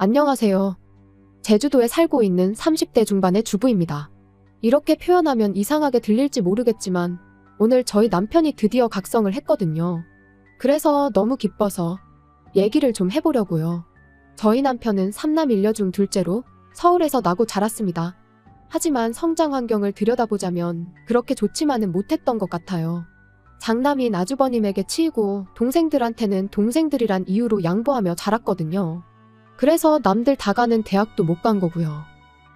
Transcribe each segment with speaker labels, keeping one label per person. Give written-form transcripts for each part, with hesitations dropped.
Speaker 1: 안녕하세요. 제주도에 살고 있는 30대 중반의 주부입니다. 이렇게 표현하면 이상하게 들릴지 모르겠지만 오늘 저희 남편이 드디어 각성을 했거든요. 그래서 너무 기뻐서 얘기를 좀 해보려고요. 저희 남편은 3남 1녀 중 둘째로 서울에서 나고 자랐습니다. 하지만 성장 환경을 들여다보자면 그렇게 좋지만은 못했던 것 같아요. 장남인 아주버님에게 치이고 동생들한테는 동생들이란 이유로 양보하며 자랐거든요. 그래서 남들 다 가는 대학도 못 간 거고요.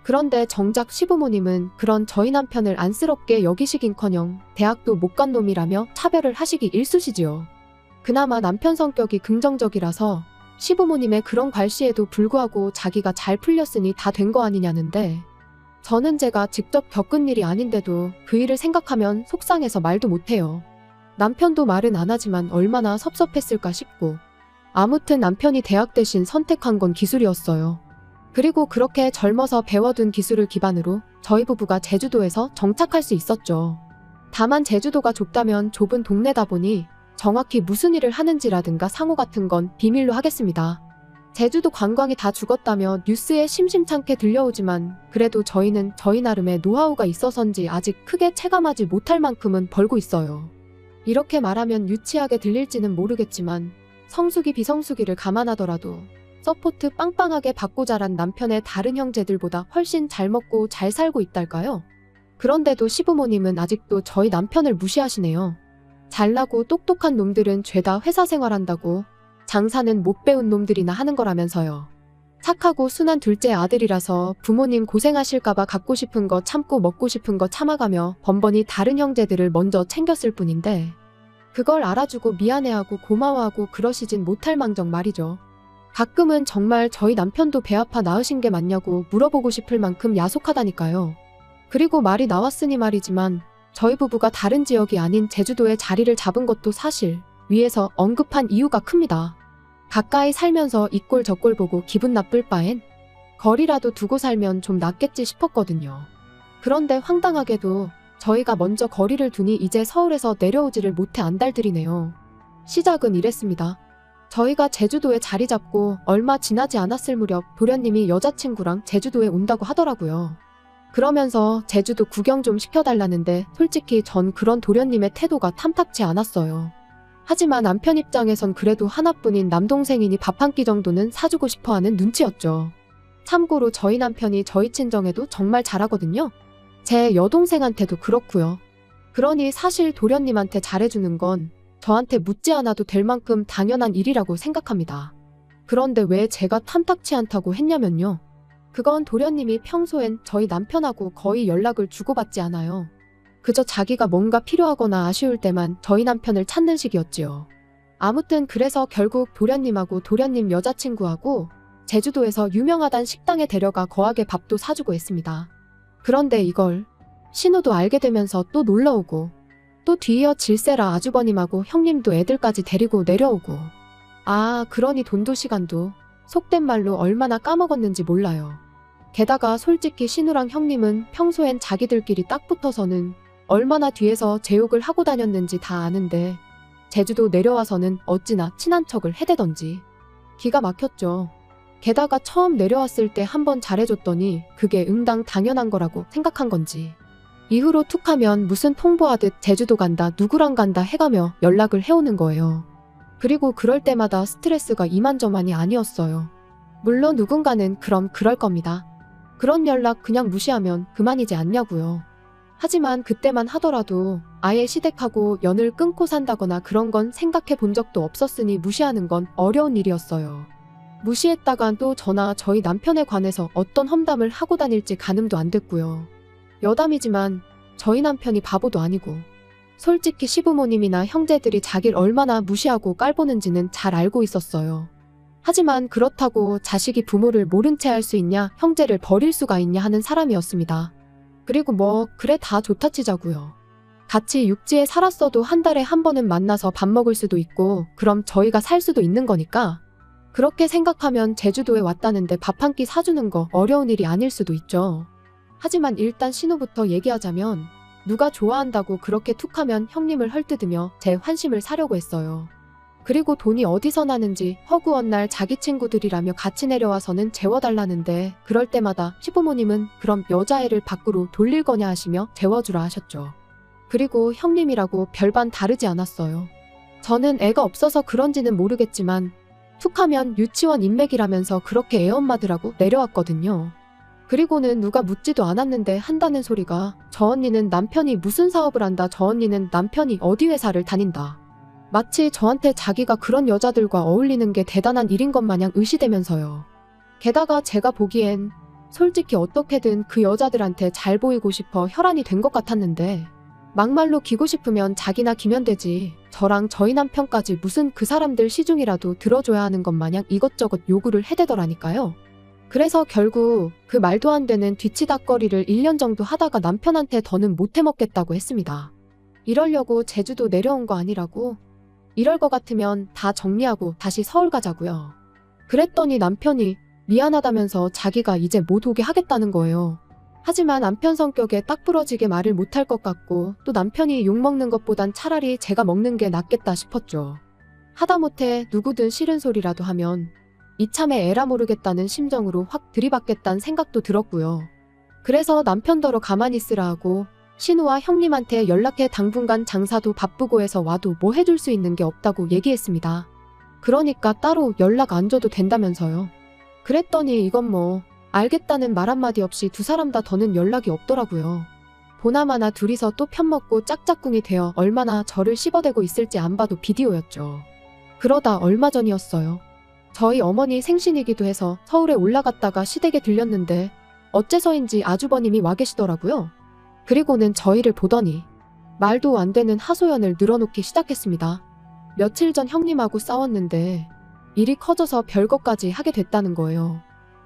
Speaker 1: 그런데 정작 시부모님은 그런 저희 남편을 안쓰럽게 여기시긴커녕 대학도 못 간 놈이라며 차별을 하시기 일쑤시지요. 그나마 남편 성격이 긍정적이라서 시부모님의 그런 괄시에도 불구하고 자기가 잘 풀렸으니 다 된 거 아니냐는데, 저는 제가 직접 겪은 일이 아닌데도 그 일을 생각하면 속상해서 말도 못해요. 남편도 말은 안 하지만 얼마나 섭섭했을까 싶고. 아무튼 남편이 대학 대신 선택한 건 기술이었어요. 그리고 그렇게 젊어서 배워둔 기술을 기반으로 저희 부부가 제주도에서 정착할 수 있었죠. 다만 제주도가 좁다면 좁은 동네다 보니 정확히 무슨 일을 하는지라든가 상호 같은 건 비밀로 하겠습니다. 제주도 관광이 다 죽었다며 뉴스에 심심찮게 들려오지만 그래도 저희는 저희 나름의 노하우가 있어서인지 아직 크게 체감하지 못할 만큼은 벌고 있어요. 이렇게 말하면 유치하게 들릴지는 모르겠지만 성수기 비성수기를 감안하더라도 서포트 빵빵하게 받고 자란 남편의 다른 형제들보다 훨씬 잘 먹고 잘 살고 있달까요? 그런데도 시부모님은 아직도 저희 남편을 무시하시네요. 잘나고 똑똑한 놈들은 죄다 회사 생활한다고, 장사는 못 배운 놈들이나 하는 거라면서요. 착하고 순한 둘째 아들이라서 부모님 고생하실까봐 갖고 싶은 거 참고 먹고 싶은 거 참아가며 번번이 다른 형제들을 먼저 챙겼을 뿐인데 그걸 알아주고 미안해하고 고마워하고 그러시진 못할 망정 말이죠. 가끔은 정말 저희 남편도 배 아파 낳으신 게 맞냐고 물어보고 싶을 만큼 야속하다니까요. 그리고 말이 나왔으니 말이지만 저희 부부가 다른 지역이 아닌 제주도에 자리를 잡은 것도 사실 위에서 언급한 이유가 큽니다. 가까이 살면서 이 꼴 저 꼴 보고 기분 나쁠 바엔 거리라도 두고 살면 좀 낫겠지 싶었거든요. 그런데 황당하게도 저희가 먼저 거리를 두니 이제 서울에서 내려오지를 못해 안달들이네요. 시작은 이랬습니다. 저희가 제주도에 자리 잡고 얼마 지나지 않았을 무렵 도련님이 여자친구랑 제주도에 온다고 하더라고요. 그러면서 제주도 구경 좀 시켜달라는데 솔직히 전 그런 도련님의 태도가 탐탁치 않았어요. 하지만 남편 입장에선 그래도 하나뿐인 남동생이니 밥 한 끼 정도는 사주고 싶어하는 눈치였죠. 참고로 저희 남편이 저희 친정에도 정말 잘하거든요. 제 여동생한테도 그렇고요. 그러니 사실 도련님한테 잘해주는 건 저한테 묻지 않아도 될 만큼 당연한 일이라고 생각합니다. 그런데 왜 제가 탐탁치 않다고 했냐면요. 그건 도련님이 평소엔 저희 남편하고 거의 연락을 주고받지 않아요. 그저 자기가 뭔가 필요하거나 아쉬울 때만 저희 남편을 찾는 식이었지요. 아무튼 그래서 결국 도련님하고 도련님 여자친구하고 제주도에서 유명하단 식당에 데려가 거하게 밥도 사주고 했습니다. 그런데 이걸 신우도 알게 되면서 또 놀러오고, 또 뒤이어 질세라 아주버님하고 형님도 애들까지 데리고 내려오고, 그러니 돈도 시간도 속된 말로 얼마나 까먹었는지 몰라요. 게다가 솔직히 신우랑 형님은 평소엔 자기들끼리 딱 붙어서는 얼마나 뒤에서 제 욕을 하고 다녔는지 다 아는데 제주도 내려와서는 어찌나 친한 척을 해대던지 기가 막혔죠. 게다가 처음 내려왔을 때 한번 잘해줬더니 그게 응당 당연한 거라고 생각한 건지 이후로 툭하면 무슨 통보하듯 제주도 간다 누구랑 간다 해가며 연락을 해오는 거예요. 그리고 그럴 때마다 스트레스가 이만저만이 아니었어요. 물론 누군가는 그럼 그럴 겁니다. 그런 연락 그냥 무시하면 그만이지 않냐고요. 하지만 그때만 하더라도 아예 시댁하고 연을 끊고 산다거나 그런 건 생각해 본 적도 없었으니 무시하는 건 어려운 일이었어요. 무시했다간 또 저나 저희 남편에 관해서 어떤 험담을 하고 다닐지 가늠도 안 됐고요. 여담이지만 저희 남편이 바보도 아니고 솔직히 시부모님이나 형제들이 자기를 얼마나 무시하고 깔보는지는 잘 알고 있었어요. 하지만 그렇다고 자식이 부모를 모른 채 할 수 있냐, 형제를 버릴 수가 있냐 하는 사람이었습니다. 그리고 그래 다 좋다 치자고요. 같이 육지에 살았어도 한 달에 한 번은 만나서 밥 먹을 수도 있고 그럼 저희가 살 수도 있는 거니까 그렇게 생각하면 제주도에 왔다는데 밥 한 끼 사주는 거 어려운 일이 아닐 수도 있죠. 하지만 일단 신우부터 얘기하자면 누가 좋아한다고 그렇게 툭하면 형님을 헐뜯으며 제 환심을 사려고 했어요. 그리고 돈이 어디서 나는지 허구한 날 자기 친구들이라며 같이 내려와서는 재워달라는데 그럴 때마다 시부모님은 그럼 여자애를 밖으로 돌릴 거냐 하시며 재워주라 하셨죠. 그리고 형님이라고 별반 다르지 않았어요. 저는 애가 없어서 그런지는 모르겠지만 툭하면 유치원 인맥이라면서 그렇게 애엄마들하고 내려왔거든요. 그리고는 누가 묻지도 않았는데 한다는 소리가 저 언니는 남편이 무슨 사업을 한다, 저 언니는 남편이 어디 회사를 다닌다. 마치 저한테 자기가 그런 여자들과 어울리는 게 대단한 일인 것 마냥 의시되면서요. 게다가 제가 보기엔 솔직히 어떻게든 그 여자들한테 잘 보이고 싶어 혈안이 된 것 같았는데 막말로 기고 싶으면 자기나 기면 되지, 저랑 저희 남편까지 무슨 그 사람들 시중이라도 들어줘야 하는 것 마냥 이것저것 요구를 해대더라니까요. 그래서 결국 그 말도 안 되는 뒤치다꺼리를 1년 정도 하다가 남편한테 더는 못 해먹겠다고 했습니다. 이러려고 제주도 내려온 거 아니라고, 이럴 것 같으면 다 정리하고 다시 서울 가자고요. 그랬더니 남편이 미안하다면서 자기가 이제 못 오게 하겠다는 거예요. 하지만 남편 성격에 딱 부러지게 말을 못할 것 같고 또 남편이 욕먹는 것보단 차라리 제가 먹는 게 낫겠다 싶었죠. 하다못해 누구든 싫은 소리라도 하면 이참에 에라 모르겠다는 심정으로 확 들이받겠다는 생각도 들었고요. 그래서 남편더러 가만히 있으라 하고 신우와 형님한테 연락해 당분간 장사도 바쁘고 해서 와도 뭐 해줄 수 있는 게 없다고 얘기했습니다. 그러니까 따로 연락 안 줘도 된다면서요. 그랬더니 이건 뭐 알겠다는 말 한마디 없이 두 사람 다 더는 연락이 없더라고요. 보나마나 둘이서 또 편먹고 짝짝꿍이 되어 얼마나 저를 씹어대고 있을지 안 봐도 비디오였죠. 그러다 얼마 전이었어요. 저희 어머니 생신이기도 해서 서울에 올라갔다가 시댁에 들렸는데 어째서인지 아주버님이 와 계시더라고요. 그리고는 저희를 보더니 말도 안 되는 하소연을 늘어놓기 시작했습니다. 며칠 전 형님하고 싸웠는데 일이 커져서 별것까지 하게 됐다는 거예요.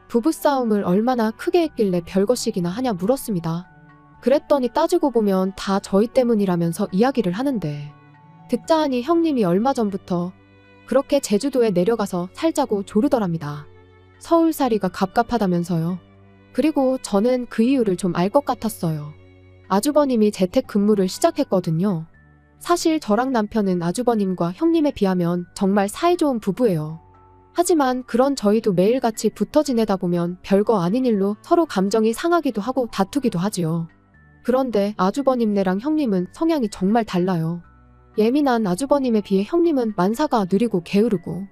Speaker 1: 부부싸움을 얼마나 크게 했길래 별것이기나 하냐 물었습니다. 그랬더니 따지고 보면 다 저희 때문이라면서 이야기를 하는데 듣자 하니 형님이 얼마 전부터 그렇게 제주도에 내려가서 살자고 조르더랍니다. 서울살이가 갑갑하다면서요. 그리고 저는 그 이유를 좀 알 것 같았어요. 아주버님이 재택근무를 시작했거든요. 사실 저랑 남편은 아주버님과 형님에 비하면 정말 사이좋은 부부예요. 하지만 그런 저희도 매일같이 붙어 지내다 보면 별거 아닌 일로 서로 감정이 상하기도 하고 다투기도 하지요. 그런데 아주버님네랑 형님은 성향이 정말 달라요. 예민한 아주버님에 비해 형님은 만사가 느리고 게으르고,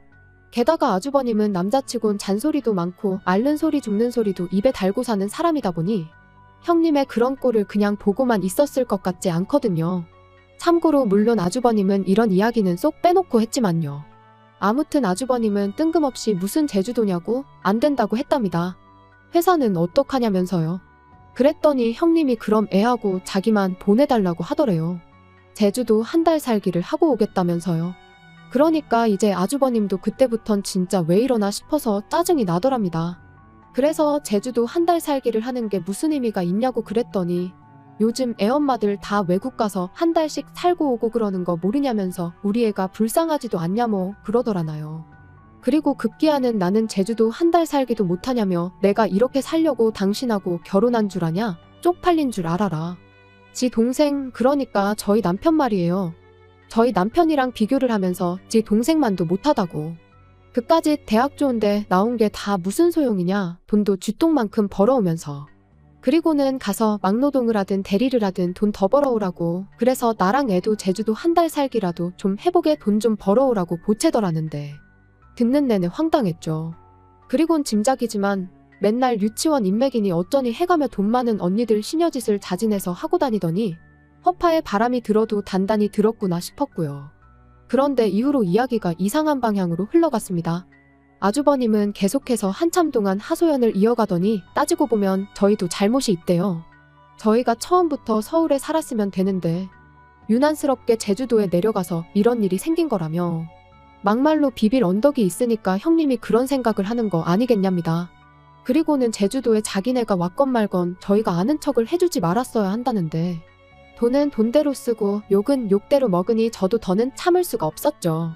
Speaker 1: 게다가 아주버님은 남자치곤 잔소리도 많고 앓는 소리 죽는 소리도 입에 달고 사는 사람이다 보니 형님의 그런 꼴을 그냥 보고만 있었을 것 같지 않거든요. 참고로 물론 아주버님은 이런 이야기는 쏙 빼놓고 했지만요. 아무튼 아주버님은 뜬금없이 무슨 제주도냐고 안 된다고 했답니다. 회사는 어떡하냐면서요. 그랬더니 형님이 그럼 애하고 자기만 보내달라고 하더래요. 제주도 한 달 살기를 하고 오겠다면서요. 그러니까 이제 아주버님도 그때부턴 진짜 왜 이러나 싶어서 짜증이 나더랍니다. 그래서 제주도 한 달 살기를 하는 게 무슨 의미가 있냐고 그랬더니 요즘 애엄마들 다 외국 가서 한 달씩 살고 오고 그러는 거 모르냐면서 우리 애가 불쌍하지도 않냐 뭐 그러더라나요. 그리고 급기야는 나는 제주도 한 달 살기도 못하냐며 내가 이렇게 살려고 당신하고 결혼한 줄 아냐? 쪽팔린 줄 알아라. 지 동생, 그러니까 저희 남편 말이에요. 저희 남편이랑 비교를 하면서 지 동생만도 못하다고. 그까짓 대학 좋은데 나온 게 다 무슨 소용이냐, 돈도 쥐똥만큼 벌어오면서. 그리고는 가서 막노동을 하든 대리를 하든 돈 더 벌어오라고, 그래서 나랑 애도 제주도 한 달 살기라도 좀 해보게 돈 좀 벌어오라고 보채더라는데 듣는 내내 황당했죠. 그리곤 짐작이지만 맨날 유치원 인맥이니 어쩌니 해가며 돈 많은 언니들 시녀짓을 자진해서 하고 다니더니 허파에 바람이 들어도 단단히 들었구나 싶었고요. 그런데 이후로 이야기가 이상한 방향으로 흘러갔습니다. 아주버님은 계속해서 한참 동안 하소연을 이어가더니 따지고 보면 저희도 잘못이 있대요. 저희가 처음부터 서울에 살았으면 되는데 유난스럽게 제주도에 내려가서 이런 일이 생긴 거라며 막말로 비빌 언덕이 있으니까 형님이 그런 생각을 하는 거 아니겠냐입니다. 그리고는 제주도에 자기네가 왔건 말건 저희가 아는 척을 해주지 말았어야 한다는데 돈은 돈대로 쓰고 욕은 욕대로 먹으니 저도 더는 참을 수가 없었죠.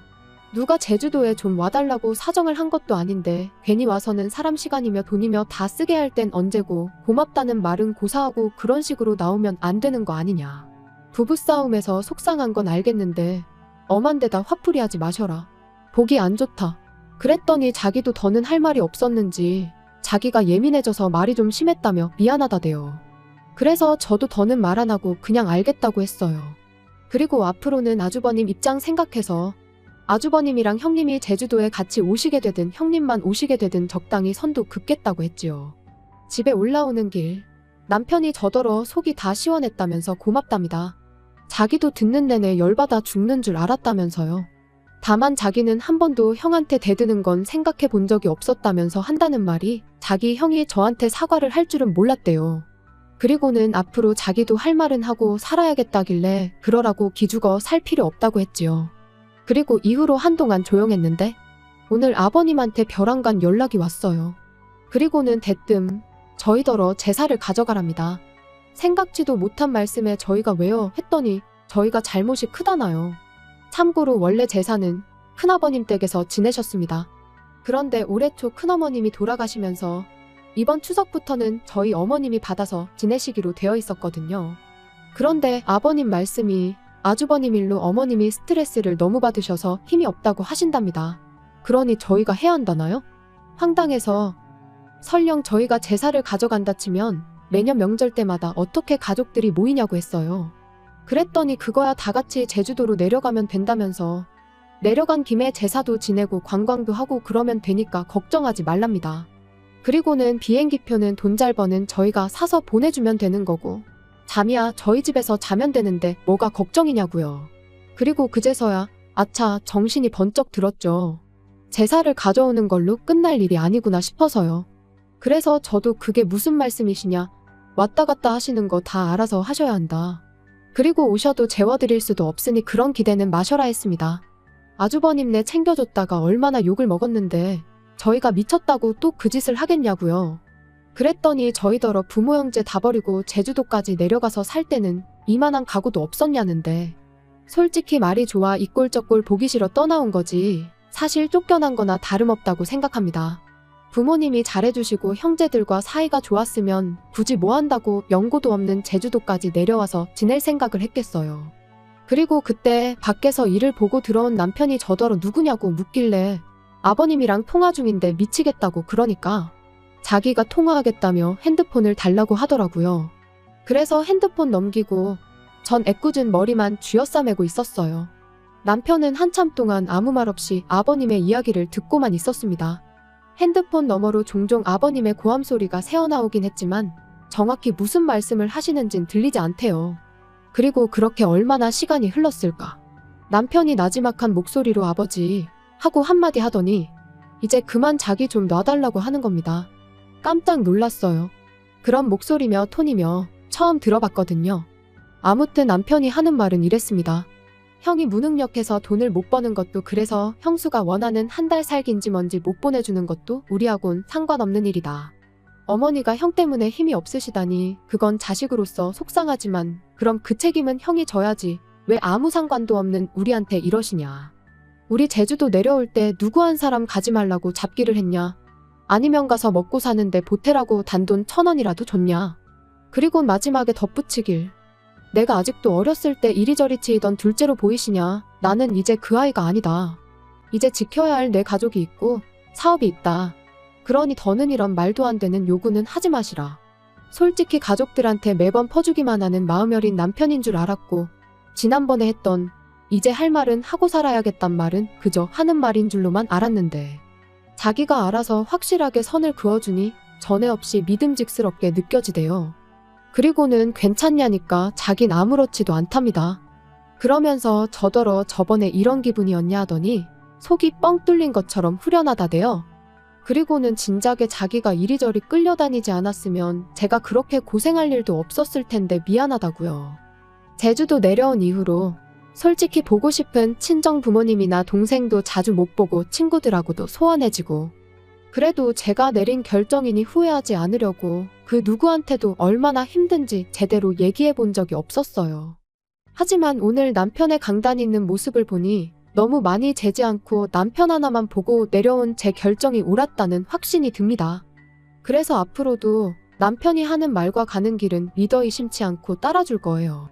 Speaker 1: 누가 제주도에 좀 와달라고 사정을 한 것도 아닌데 괜히 와서는 사람 시간이며 돈이며 다 쓰게 할 땐 언제고 고맙다는 말은 고사하고 그런 식으로 나오면 안 되는 거 아니냐. 부부싸움에서 속상한 건 알겠는데 엄한 데다 화풀이하지 마셔라. 보기 안 좋다. 그랬더니 자기도 더는 할 말이 없었는지 자기가 예민해져서 말이 좀 심했다며 미안하다대요. 그래서 저도 더는 말 안 하고 그냥 알겠다고 했어요. 그리고 앞으로는 아주버님 입장 생각해서 아주버님이랑 형님이 제주도에 같이 오시게 되든 형님만 오시게 되든 적당히 선도 긋겠다고 했지요. 집에 올라오는 길 남편이 저더러 속이 다 시원했다면서 고맙답니다. 자기도 듣는 내내 열받아 죽는 줄 알았다면서요. 다만 자기는 한 번도 형한테 대드는 건 생각해 본 적이 없었다면서 한다는 말이 자기 형이 저한테 사과를 할 줄은 몰랐대요. 그리고는 앞으로 자기도 할 말은 하고 살아야겠다길래 그러라고 기죽어 살 필요 없다고 했지요. 그리고 이후로 한동안 조용했는데 오늘 아버님한테 벼랑간 연락이 왔어요. 그리고는 대뜸 저희더러 제사를 가져가랍니다. 생각지도 못한 말씀에 저희가 왜요? 했더니 저희가 잘못이 크다나요. 참고로 원래 제사는 큰아버님 댁에서 지내셨습니다. 그런데 올해 초 큰어머님이 돌아가시면서 이번 추석부터는 저희 어머님이 받아서 지내시기로 되어 있었거든요. 그런데 아버님 말씀이 아주버님 일로 어머님이 스트레스를 너무 받으셔서 힘이 없다고 하신답니다. 그러니 저희가 해야 한다나요? 황당해서 설령 저희가 제사를 가져간다 치면 매년 명절 때마다 어떻게 가족들이 모이냐고 했어요. 그랬더니 그거야 다 같이 제주도로 내려가면 된다면서 내려간 김에 제사도 지내고 관광도 하고 그러면 되니까 걱정하지 말랍니다. 그리고는 비행기표는 돈 잘 버는 저희가 사서 보내주면 되는 거고 잠이야 저희 집에서 자면 되는데 뭐가 걱정이냐고요. 그리고 그제서야 아차 정신이 번쩍 들었죠. 제사를 가져오는 걸로 끝날 일이 아니구나 싶어서요. 그래서 저도 그게 무슨 말씀이시냐 왔다 갔다 하시는 거 다 알아서 하셔야 한다. 그리고 오셔도 재워드릴 수도 없으니 그런 기대는 마셔라 했습니다. 아주버님네 챙겨줬다가 얼마나 욕을 먹었는데 저희가 미쳤다고 또 그 짓을 하겠냐고요. 그랬더니 저희더러 부모 형제 다 버리고 제주도까지 내려가서 살 때는 이만한 가구도 없었냐는데 솔직히 말이 좋아 이 꼴 저 꼴 보기 싫어 떠나온 거지 사실 쫓겨난 거나 다름없다고 생각합니다. 부모님이 잘해주시고 형제들과 사이가 좋았으면 굳이 뭐 한다고 연고도 없는 제주도까지 내려와서 지낼 생각을 했겠어요. 그리고 그때 밖에서 일을 보고 들어온 남편이 저더러 누구냐고 묻길래 아버님이랑 통화 중인데 미치겠다고 그러니까 자기가 통화하겠다며 핸드폰을 달라고 하더라고요. 그래서 핸드폰 넘기고 전 애꿎은 머리만 쥐어싸매고 있었어요. 남편은 한참 동안 아무 말 없이 아버님의 이야기를 듣고만 있었습니다. 핸드폰 너머로 종종 아버님의 고함 소리가 새어나오긴 했지만 정확히 무슨 말씀을 하시는진 들리지 않대요. 그리고 그렇게 얼마나 시간이 흘렀을까. 남편이 나지막한 목소리로 아버지 하고 한마디 하더니 이제 그만 자기 좀 놔달라고 하는 겁니다. 깜짝 놀랐어요. 그런 목소리며 톤이며 처음 들어봤거든요. 아무튼 남편이 하는 말은 이랬습니다. 형이 무능력해서 돈을 못 버는 것도 그래서 형수가 원하는 한 달 살기인지 뭔지 못 보내주는 것도 우리하고는 상관없는 일이다. 어머니가 형 때문에 힘이 없으시다니 그건 자식으로서 속상하지만 그럼 그 책임은 형이 져야지 왜 아무 상관도 없는 우리한테 이러시냐. 우리 제주도 내려올 때 누구 한 사람 가지 말라고 잡기를 했냐. 아니면 가서 먹고 사는데 보태라고 단돈 1,000원이라도 줬냐. 그리고 마지막에 덧붙이길 내가 아직도 어렸을 때 이리저리 치이던 둘째로 보이시냐. 나는 이제 그 아이가 아니다. 이제 지켜야 할 내 가족이 있고 사업이 있다. 그러니 더는 이런 말도 안 되는 요구는 하지 마시라. 솔직히 가족들한테 매번 퍼주기만 하는 마음 여린 남편인 줄 알았고 지난번에 했던 이제 할 말은 하고 살아야겠단 말은 그저 하는 말인 줄로만 알았는데 자기가 알아서 확실하게 선을 그어주니 전에 없이 믿음직스럽게 느껴지대요. 그리고는 괜찮냐니까 자긴 아무렇지도 않답니다. 그러면서 저더러 저번에 이런 기분이었냐 하더니 속이 뻥 뚫린 것처럼 후련하다대요. 그리고는 진작에 자기가 이리저리 끌려다니지 않았으면 제가 그렇게 고생할 일도 없었을 텐데 미안하다고요. 제주도 내려온 이후로 솔직히 보고 싶은 친정 부모님이나 동생도 자주 못 보고 친구들하고도 소원해지고 그래도 제가 내린 결정이니 후회하지 않으려고 그 누구한테도 얼마나 힘든지 제대로 얘기해 본 적이 없었어요. 하지만 오늘 남편의 강단 있는 모습을 보니 너무 많이 재지 않고 남편 하나만 보고 내려온 제 결정이 옳았다는 확신이 듭니다. 그래서 앞으로도 남편이 하는 말과 가는 길은 믿어 의심치 않고 따라줄 거예요.